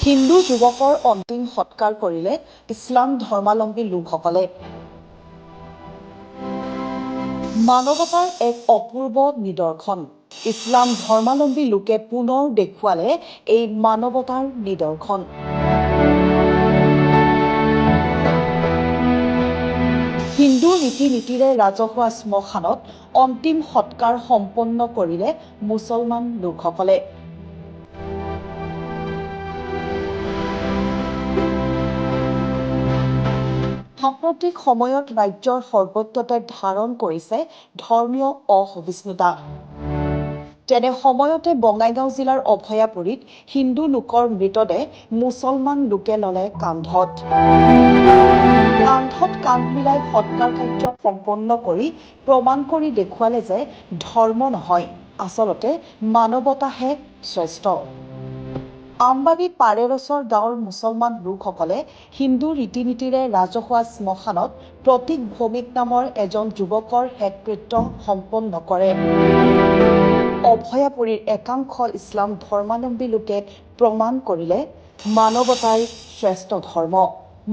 হিন্দু যুৱকৰ অন্তিম সৎকাৰ কৰিলে ইছলাম ধৰ্মাৱলম্বী লোকসকলে। মানৱতাৰ এক অপূৰ্ব নিদৰ্শন ইছলাম ধৰ্মাৱলম্বী লোকে পুনৰ দেখুৱালে এই মানৱতাৰ নিদৰ্শন। হিন্দু ৰীতি নীতিৰে ৰাজহুৱা শ্মশানত অন্তিম সৎকাৰ সম্পন্ন কৰিলে মুছলমান লোকসকলে। সাম্প্ৰতিক সময়ত ৰাজ্যৰ সৰ্বত্ৰতে ধাৰণ কৰিছে ধৰ্মীয় অসহিষ্ণুতা। তেনে সময়তে বঙাইগাঁও জিলাৰ অভয়াপুৰীত হিন্দু লোকৰ মৃতদেহ মুছলমান লোকে ল'লে কান্ধত। কান্ধত কান্ধ মিলাই সৎকাৰ কাৰ্য সম্পন্ন কৰি প্ৰমাণ কৰি দেখুৱালে যে ধৰ্ম নহয়, আচলতে মানৱতাহে শ্ৰেষ্ঠ। আমবাৰী পাৰেৰছৰ গাঁৱৰ মুছলমান লোকসকলে হিন্দু ৰীতি নীতিৰে ৰাজহুৱা শ্মশানত প্ৰতীক ভৌমিক নামৰ এজন যুৱকৰ শেষকৃত্য সম্পন্ন কৰে। অভয়াপুৰীৰ একাংশ ইছলাম ধৰ্মাৱলম্বী লোকে প্ৰমাণ কৰিলে মানৱতাই শ্ৰেষ্ঠ ধৰ্ম।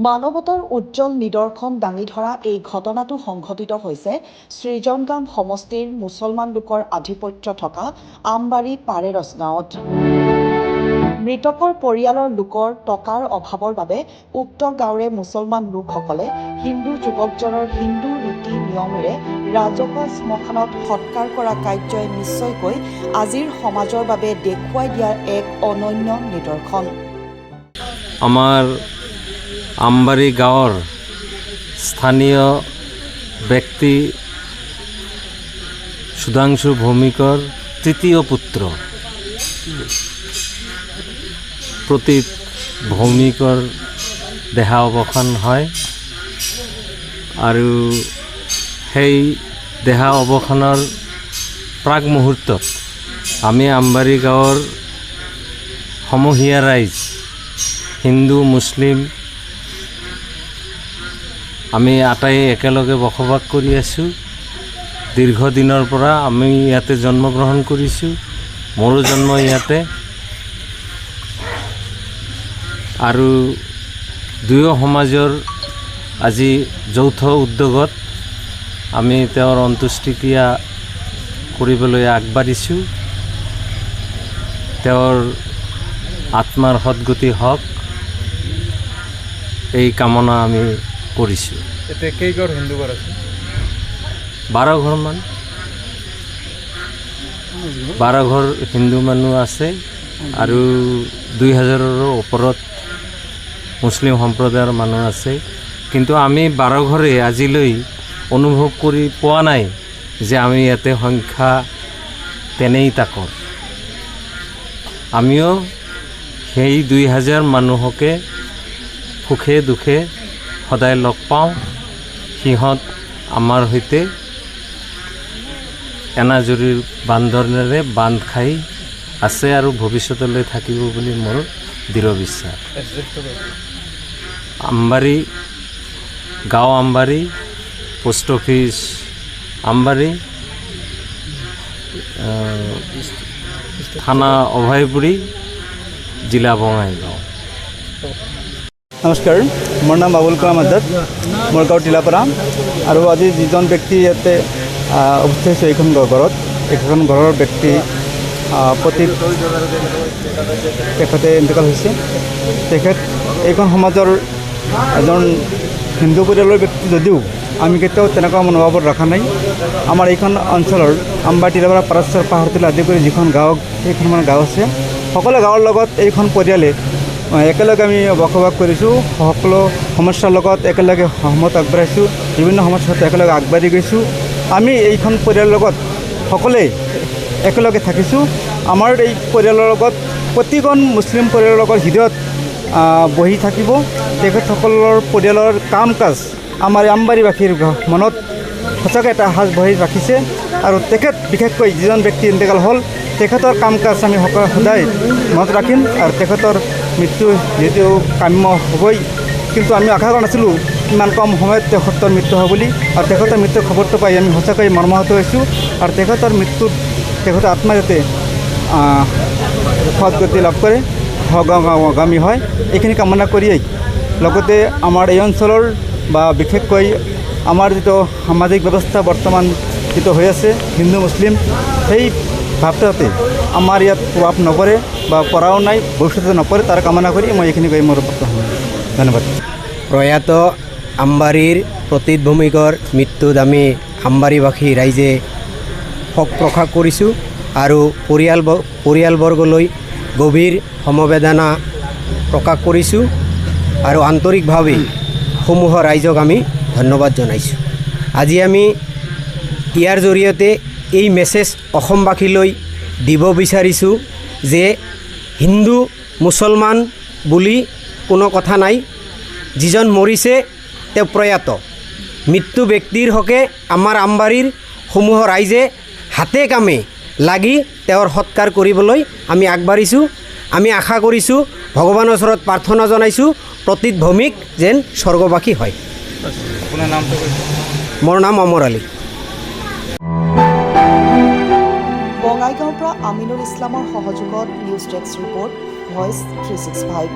মানৱতাৰ উজ্জ্বল নিদৰ্শন দাঙি ধৰা এই ঘটনাটো সংঘটিত হৈছে সৃজনগাম সমষ্টিৰ মুছলমান লোকৰ আধিপত্য থকা আমবাৰী পাৰেৰছ গাঁৱত। মৃতকৰ পৰিয়ালৰ লোকৰ টকাৰ অভাৱৰ বাবে উক্ত গাঁৱৰে মুছলমান লোকসকলে হিন্দু যুৱকজনৰ হিন্দু ৰীতি নিয়মেৰে ৰাজহুৱা শ্মশানত সৎকাৰ কৰা কাৰ্যই নিশ্চয়কৈ আজিৰ সমাজৰ বাবে দেখুৱাই দিয়াৰ এক অনন্য নিদৰ্শন। আমাৰ আমবাৰী গাঁৱৰ স্থানীয় ব্যক্তি সুধাংশু ভৌমিকৰ তৃতীয় পুত্ৰ প্ৰতীক ভৌমিকৰ দেহাৱসান হয় আৰু সেই দেহাৱসানৰ প্ৰাক মুহূৰ্তত আমি আমবাৰী গাঁৱৰ সমূহীয়া ৰাইজ হিন্দু মুছলিম আমি আটাই একেলগে বসবাস কৰি আছোঁ। দীৰ্ঘদিনৰ পৰা আমি ইয়াতে জন্মগ্ৰহণ কৰিছোঁ, মোৰো জন্ম ইয়াতে। আৰু দুয়ো সমাজৰ আজি যৌথ উদ্যোগত আমি তেওঁৰ অন্ত্যেষ্টিক্ৰিয়া কৰিবলৈ আগবাঢ়িছোঁ। তেওঁৰ আত্মাৰ সদ্গতি হওক এই কামনা আমি কৰিছোঁ। এতিয়া কেইঘৰ হিন্দু ঘৰ আছে? 12 ঘৰমান, 12 ঘৰ হিন্দু মানুহ আছে আৰু 2000ৰো ওপৰত মুছলিম সম্প্ৰদায়ৰ মানুহ আছে। কিন্তু আমি 12 ঘৰে আজিলৈ অনুভৱ কৰি পোৱা নাই যে আমি ইয়াতে সংখ্যা তেনেই তাকৰ। আমিও সেই 2000 মানুহকে সুখে দুখে সদায় লগ পাওঁ। সিহঁত আমাৰ সৈতে এনাজৰীৰ বান্ধোনেৰে বান্ধ খাই আছে আৰু ভৱিষ্যতলৈ থাকিব বুলি মোৰ দৃঢ় বিশ্বাস। আমবাৰী গাঁও আমবাৰী, পোষ্ট অফিচ আমবাৰী, থানা অভয়পুৰী, জিলা বঙাইগাঁও। নমস্কাৰ, মোৰ নাম আবুল কালাম আজাদ, মোৰ গাঁও টিলাপাৰা। আৰু আজি যিজন ব্যক্তি ইয়াতে উপস্থিত হৈছে এইখন ঘৰৰ ব্যক্তি প্ৰতীক তেখেতে ইন্তেকাল হৈছে। তেখেত এইখন সমাজৰ এজন হিন্দু পৰিয়ালৰ ব্যক্তি যদিও আমি কেতিয়াও তেনেকুৱা মনোভাৱত ৰখা নাই। আমাৰ এইখন অঞ্চলৰ আমবাৰী টিলাপাৰা পাৰেশ্বৰ পাহাৰতলী আদি কৰি যিখন গাঁও, সেইখন গাঁও আছে, সকলো গাঁৱৰ লগত এইখন পৰিয়ালে একেলগে আমি বসবাস কৰিছোঁ। সকলো সমস্যাৰ লগত একেলগে সহমত আগবাঢ়িছোঁ, বিভিন্ন সমস্যাত একেলগে আগবাঢ়ি গৈছোঁ। আমি এইখন পৰিয়ালৰ লগত সকলোৱে একেলগে থাকিছোঁ। আমাৰ এই পৰিয়ালৰ লগত প্ৰতিখন মুছলিম পৰিয়ালৰ লগত হৃদয়ত বহি থাকিব। তেখেতসকলৰ পৰিয়ালৰ কাম কাজ আমাৰ আমবাৰীবাসীৰ মনত সঁচাকৈ এটা সাজ বহি ৰাখিছে। আৰু তেখেত বিশেষকৈ যিজন ব্যক্তি ইন্তেকাল হ'ল, তেখেতৰ কাম কাজ আমি সদায় মনত ৰাখিম। আৰু তেখেতৰ মৃত্যু যিহেতু কাম্য হ'বই, কিন্তু আমি আশা কৰা নাছিলোঁ ইমান কম সময়ত তেখেতৰ মৃত্যু হ'ব বুলি। আৰু তেখেতৰ মৃত্যুৰ খবৰটো পাই আমি সঁচাকৈ মৰ্মাহত হৈছোঁ। আৰু তেখেতৰ মৃত্যুত তেখেতৰ আত্মা যাতে সদ্গতি লাভ কৰে সহগামী হয় এইখিনি কামনা কৰিয়েই লগতে আমাৰ এই অঞ্চলৰ বা বিশেষকৈ আমাৰ যিটো সামাজিক ব্যৱস্থা বৰ্তমান যিটো হৈ আছে হিন্দু মুছলিম সেই ভাৱটো যাতে আমাৰ ইয়াত প্ৰভাৱ নপৰে বা পৰাও নাই ভৱিষ্যতে নপৰে তাৰ কামনা কৰি মই এইখিনি কৈ মোৰ ধন্যবাদ। প্ৰয়াত আমবাৰীৰ প্ৰতীত ভৌমিকৰ মৃত্যুত আমি আমবাৰীবাসী ৰাইজে শোক প্ৰকাশ কৰিছোঁ আৰু পৰিয়ালবৰ্গলৈ গভীৰ সমবেদনা প্ৰকাশ কৰিছোঁ আৰু আন্তৰিকভাৱে সমূহ ৰাইজক আমি ধন্যবাদ জনাইছোঁ। আজি আমি ইয়াৰ জৰিয়তে এই মেছেজ অসমবাসীলৈ দিব বিচাৰিছোঁ যে হিন্দু মুছলমান বুলি কোনো কথা নাই, যিজন মৰিছে তেওঁ প্ৰয়াত। মৃত্যু ব্যক্তিৰ হকে আমাৰ আমবাৰীৰ সমূহ ৰাইজে হাতে কামে লাগি তেওঁৰ সৎকাৰ কৰিবলৈ আমি আগবাঢ়িছোঁ। আমি আশা কৰিছোঁ, ভগৱানৰ ওচৰত প্ৰাৰ্থনা জনাইছোঁ, প্ৰতীত ভৌমিক যেন স্বৰ্গবাসী হয়। আপোনাৰ নামটো কৈছে? মোৰ নাম অমৰ আলী। বঙাইগাঁৱৰ পৰা আমিনুল ইছলামৰ সহযোগত নিউজ ডেস্ক ৰিপৰ্ট, ভইচ 365।